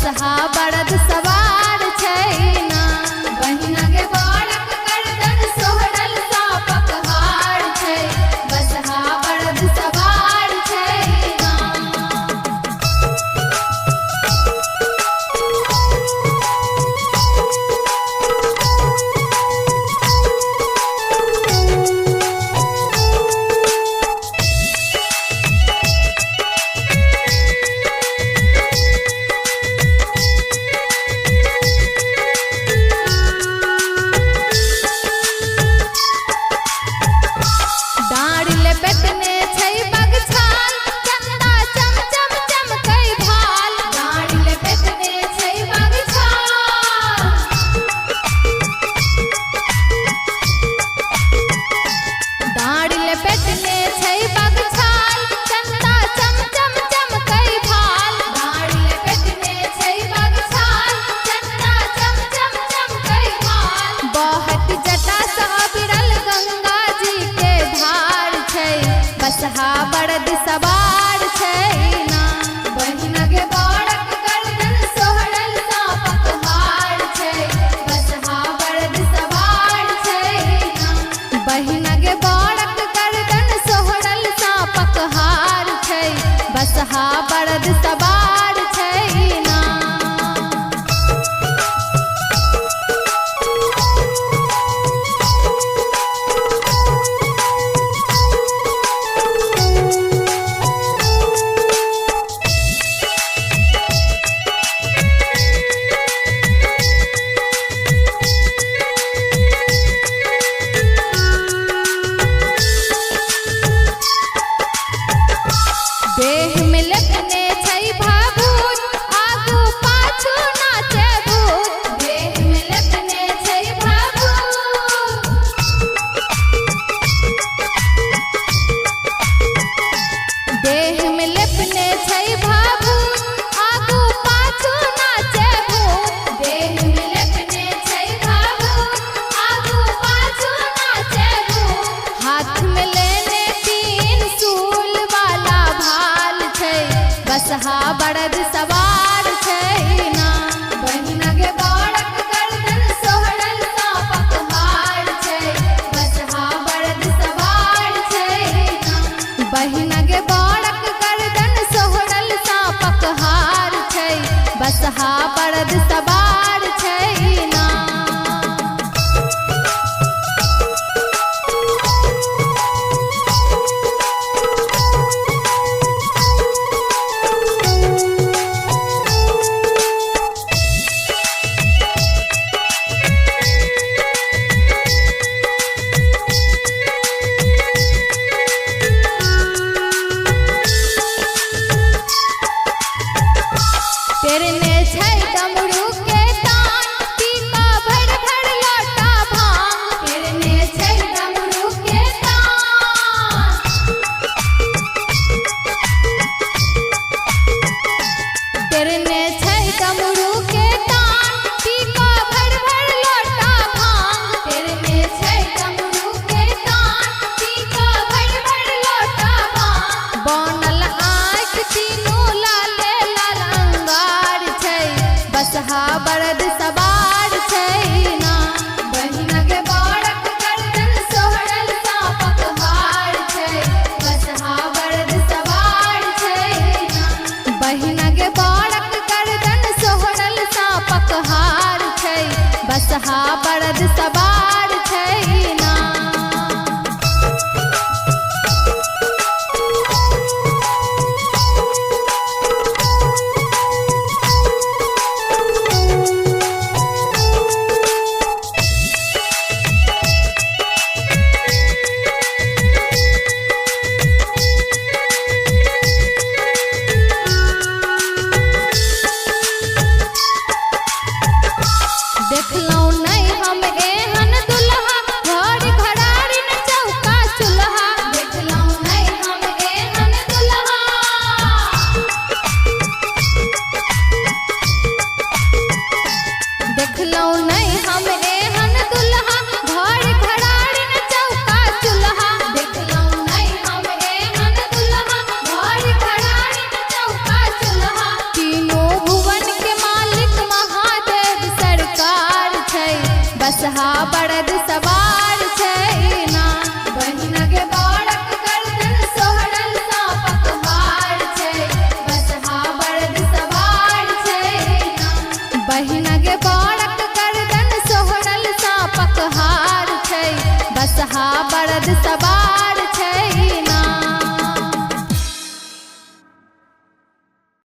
बसहा बरद सवार छैना। बहिना के बालक गर्दन सोहरल सापक हार छै, बसहा बरद सवार छैना। डाँड़ लपेटने छै बगछाल, चंदा चम चम चमकै भाल। डाँड़ लपेटने छै बगछाल, डाँड़ लपेटने छै बगछाल, चंदा चम चम चमकै भाल। डाँड़ लपेटने छै बगछाल, चंदा चम चम चमकै भाल। बहत जटा सँ बिरल गंगा जी के धार छै, बसहा बरद सवार छैना। बहिना के बालक गर्दन सोहरल सापक हार छै, बसहा बरद सवार छैना। बहिना के बालक गर्दन सोहरल सापक हार छै, बसहा बरद सवार छैना। देह में लपने छै भाभूत, आगू पाछू नाचे भूत। देह में लपने छै भाभूत, देह में लपने छै भाभूत, आगू पाछू नाचे भूत। देह में लपने छै भाभूत, आगू पाछू नाचे भूत। हाथ में लेने तीन सूल वाला भाल छै, बसहा बरद सवार छैना। बहिना के बालक गर्दन सोहरल सापक हार छै, बसहा बरद सवार छैना। बहिना के बालक गर्दन सोहरल सापक हार छै, बसहा बरद सवार छैना। तेरने छै डमरू के तान, पीपा भर भर लोटा भांग। तेरने छै डमरू के तान, तेरने छै डमरू के तान, पीपा भर भर लोटा भांग। तेरने छै डमरू के तान, पीपा भर भर लोटा भांग। बनल आँख तीनू लाले लाल अंगार छै, बसहा बरद सवार छैना। बहिना के बालक गर्दन सोहरल सापक हार छै, बसहा बरद सवार छैना। बहिना के बालक गर्दन सोहरल सापक हार छै, बसहा बरद सवार छैना। देखलौं नहीं हम एहन दुल्हा, बहिना गे बाड़क गर्दन सोहरल सापक हार छै बसहा बरद सवार